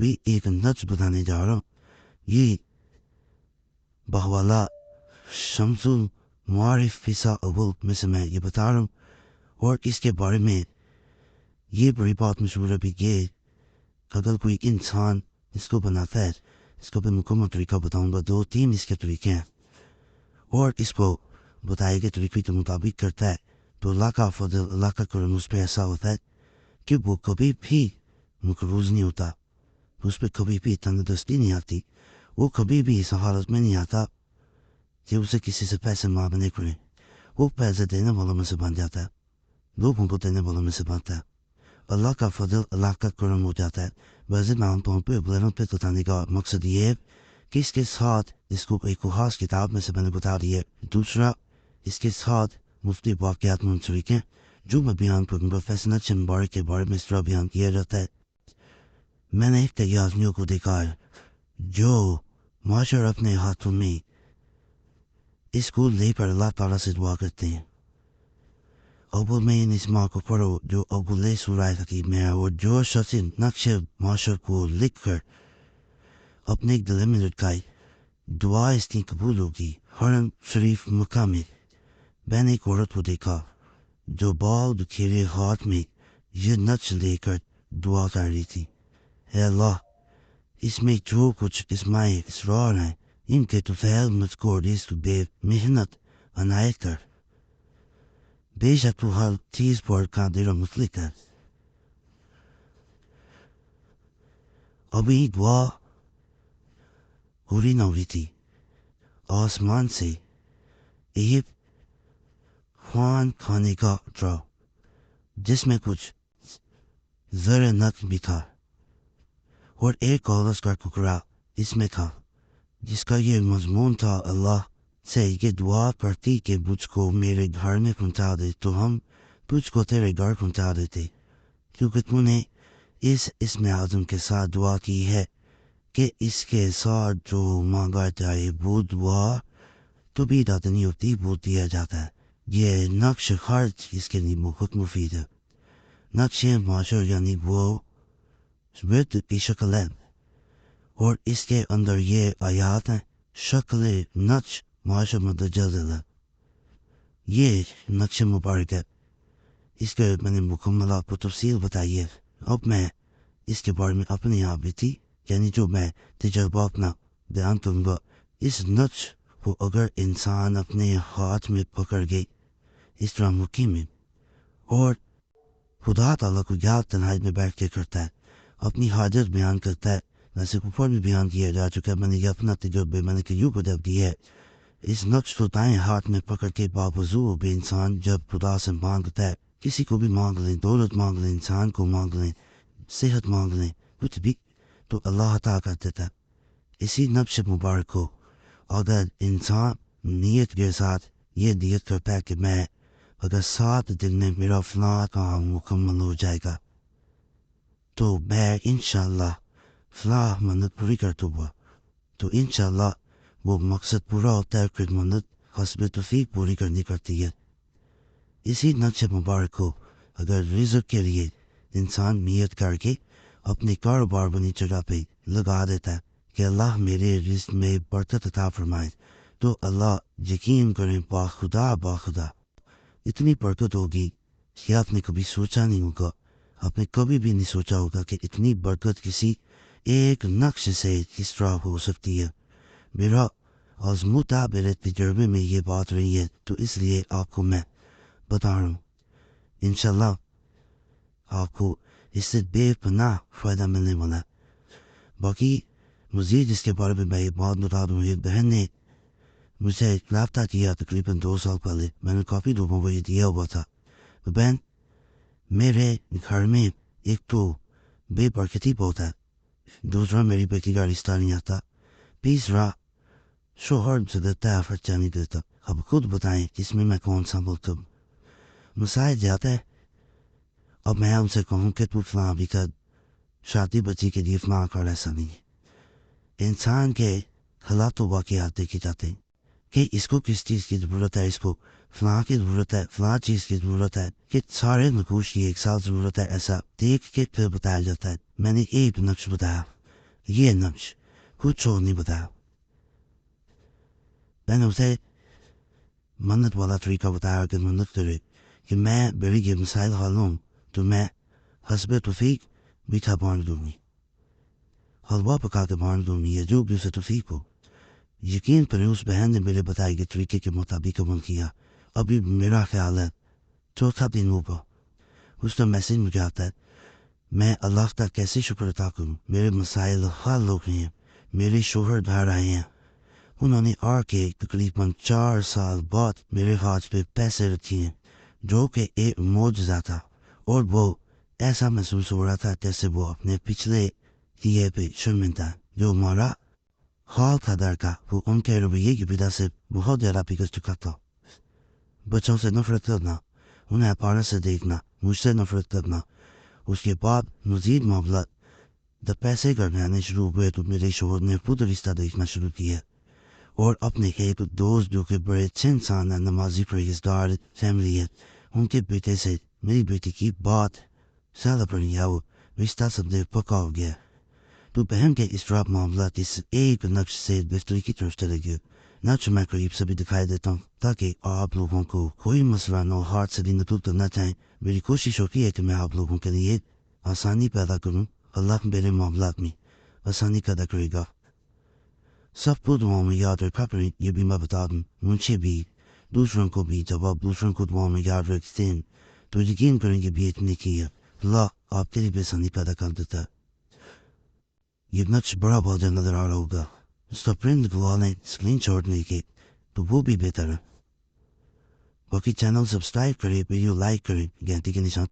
بھی ایک نقش بتانے جا رہا ہوں. یہ بہوالا شمس المعارف فیصا اول میں سے میں یہ بتا رہا ہوں. اور اس کے بارے میں یہ بڑی بات مشہور ہے بھی کہ اگر کوئی انسان اس کو بناتا ہے، اس کو بھی مکمل طریقہ بتاؤں گا. 2-3 اس کے طریقے ہیں اور اس کو بتائے گئے طریقے کے مطابق کرتا ہے تو اللہ کا فضل، اللہ کا کرم اس پہ ایسا ہوتا ہے کہ وہ کبھی بھی مقروض نہیں ہوتا، اس پہ کبھی بھی تنگ دستی نہیں آتی، وہ کبھی بھی اس حالت میں نہیں آتا کہ اسے کسی سے پیسے مانگنے پڑیں. وہ پیسے دینے والوں میں سے بن جاتا ہے، لوگوں کو دینے والوں میں سے بنتا ہے. اللہ کا فضل، اللہ کا کرم ہو جاتا ہے. ویسے عام طور پہ لیول پہ بتانے کا مقصد یہ ہے کہ اس کے ساتھ اس کو ایک خاص کتاب میں سے میں نے بتا دی ہے. دوسرا، اس کے ساتھ مفتی واقعات منسلک ہیں جو میں بیان کروں گا. فیصل اچھے مبارک کے بارے میں اس طرح بیان کیا جاتا ہے. میں نے ایک کئی آدمیوں کو دیکھا ہے جو معاشر اپنے ہاتھوں میں اس کو لے کر اللہ تعالیٰ سے دعا کرتے ہیں. اول میں ان اسماء کو پڑھو جو اول سورہ حکیم میں ہے، اور جو شخص نقش معاشر کو لکھ کر اپنے گلے میں لٹکائے دعا اس کی قبول ہوگی. حرم شریف مکہ میں میں نے ایک عورت کو دیکھا جو بال بکھیرے ہاتھ میں یہ نقش لے کر دعا کر رہی تھی. اے اللہ، اس میں جو کچھ اسمائے اسرار ہیں ان کے تو فعل مذکور اس بے محنت عنایت کر. بے شک تو ہر چیز پر قادر و مطلق ہے. ابھی دعا پوری نہ ہوئی تھی، آسمان سے ایک خوان کھانے کا اترا جس میں کچھ زر نقش بھی تھا اور ایک کاغذ کا ٹکڑا اس میں تھا جس کا یہ مضمون تھا: اللہ سے یہ دعا کرتی کہ مجھ کو میرے گھر میں پہنچا دے تو ہم تجھ کو تیرے گھر پہنچا دیتے، کیونکہ تو نے اس اسم اعظم کے ساتھ دعا کی ہے کہ اس کے ساتھ جو مانگا جائے وہ دعا تو بھی داد نہیں ہوتی، وہ دیا جاتا ہے. یہ نقش ہر چیز کے لیے بہت مفید ہے. نقش معاشر یعنی وہ ورد کی شکل ہے اور اس کے اندر یہ آیات ہیں. شکل نقش معاشر مدجل ہے. یہ نقش مبارک ہے. اس کے میں نے مکمل آپ کو تفصیل بتائی ہے. اب میں اس کے بارے میں اپنی آپ بھی تھی یعنی جو میں تجربہ اپنا بیان کروں گا. اس نقش کو اگر انسان اپنے ہاتھ میں پکڑ گئی اس طرح مقیم میں اور خدا تعالیٰ کو یاد تنہائی میں بیٹھ کے کرتا ہے، اپنی حاجت بیان کرتا ہے، ویسے اوپر بھی بیان کیا جا چکا ہے. میں نے یہ اپنا تجربے میں نے کہ یوں جب دی ہے. اس نقش کو دائیں ہاتھ میں پکڑ کے باوضو بھی انسان جب خدا سے مانگتا ہے، کسی کو بھی مانگ لیں، دولت مانگ لیں، انسان کو مانگ لیں، صحت مانگ لیں، کچھ بھی، تو اللہ عطا کر دیتا ہے. اسی نقش مبارک کو اگر انسان نیت کے ساتھ یہ نیت کرتا ہے کہ میں اگر 7 دن میں میرا فلاں کام مکمل ہو جائے گا تو میں انشاءاللہ فلاں منت پوری کر دوں گا، تو انشاءاللہ وہ مقصد پورا ہوتا ہے. پھر منت حسب توفیق پوری کرنی پڑتی ہے. اسی نقش مبارک کو اگر رزق کے لیے انسان نیت کر کے اپنے کاروبار بنی جگہ پہ لگا دیتا ہے کہ اللہ میرے رزق میں برکت عطا فرمائے، تو اللہ یقین کریں باخدا اتنی برکت ہوگی کہ آپ نے کبھی سوچا نہیں ہوگا. آپ نے کبھی بھی نہیں سوچا ہوگا کہ اتنی برکت کسی ایک نقش سے کس طرح ہو سکتی ہے. میرا آزمودہ میرے تجربے میں یہ بات رہی ہے تو اس لیے آپ کو میں بتا رہا ہوں. انشاءاللہ آپ کو اس سے بے پناہ فائدہ ملنے والا ہے. باقی مزید اس کے بارے میں یہ بات بتا دوں. ایک بہن نے مجھ سے رابطہ کیا تقریباً 2 سال پہلے. میں نے کافی لوگوں کو یہ دیا ہوا تھا. بہن، میرے گھر میں ایک تو بے برکتی بہت ہے، دوسرا میری بیٹی کا رشتہ نہیں آتا، تیسرا شوہر سے دیتا ہے خرچہ نہیں دیتا. اب خود بتائیں اس میں کون سا بولتا ہوں. مسائل جاتا ہے. اب میں ان سے کہوں کہ تو فلاں بھی کر، شادی بچی کے لیے فلاں کر، ایسا نہیں ہے. انسان کے حالات و واقعات دیکھے جاتے ہیں کہ اس کو کس چیز کی ضرورت ہے، اس کو فلاں کی ضرورت ہے، فلاں چیز کی ضرورت ہے، کہ سارے نقوش کی ایک ساتھ ضرورت ہے. ایسا دیکھ کے پھر بتایا جاتا ہے. میں نے ایک نقش بتایا یہ نمش کچھ اور نہیں بتایا. میں نے اسے منت والا طریقہ بتایا کہ منت کرے کہ میں بیوی کے مسائل حل ہوں تو میں حسب توفیق میٹھا بانٹ دوں گی, حلوہ پکا کے بانٹ دوں گی, یا جو بھی اسے توفیق ہو. یقین کریں اس بہن نے میرے بتائے گئے طریقے کے مطابق عمل کیا. ابھی میرا خیال ہے چوتھا دن ہوگا. اس کا میسیج مجھے آتا ہے, میں اللہ کا کیسے شکر ادا کروں, میرے مسائل حل ہو گئے ہیں, میرے شوہر گھر آئے ہیں, انہوں نے آ کے تقریباً 4 سال بعد میرے ہاتھ پہ پیسے رکھے ہیں, جو کہ ایک معجزہ تھا. اور وہ ایسا محسوس ہو رہا تھا جیسے وہ اپنے پچھلے کیے پہ شرمندہ, جو ہمارا حال تھا در کا, وہ ان کے رویے کی وجہ سے بہت زیادہ بگڑ چکا تھا. بچوں سے نفرت کرنا, انہیں اپارا سے دیکھنا, مجھ سے نفرت کرنا. اس کے بعد مزید معاملات جب پیسے کرنے آنے شروع ہوئے تو میرے شوہر نے خود رشتہ دیکھنا شروع کیا, اور اپنے ایک دوست جو کہ بڑے اچھے انسان ہیں, نمازی پرہیزگار فیملی ہے, ان کے بیٹے سے میری بیٹی کی بات سالہ پڑی ہے, وہ رشتہ سب سے پکا ہو گیا. تو بہن کے اس طرح معاملات اس ایک نقش سے بہتری کی طرف چلے گئے. نقش میں قریب سے بھی دکھائی دیتا ہوں تاکہ آپ لوگوں کو کوئی مسئلہ نہ ہو, ہاتھ سے دن دور کرنا چاہیں. میری کوشش ہوتی ہے کہ میں آپ لوگوں کے لیے آسانی پیدا کروں. اللہ میرے معاملات میں آسانی پیدا کرے گا. سب کو دعاؤں میں یاد رکھا کریں, یہ بھی میں بتا دوں مجھے بھی دوسروں کو بھی, جب آپ دوسروں کو دعاؤں میں یاد رکھتے ہیں تو یقین کریں گے بھی اتنی کی ہے اللہ آپ کے لیے بھی آسانی پیدا کر دیتا ہے. یہ نقش بڑا بہت نظر آ رہا ہوگا, اس کا پرنٹ کو لیں اسکرین شاٹ لے کے تو وہ بھی بہتر ہے. باقی چینل سبسکرائب کریں, ویڈیو لائک کریں, گھنٹی کے نشان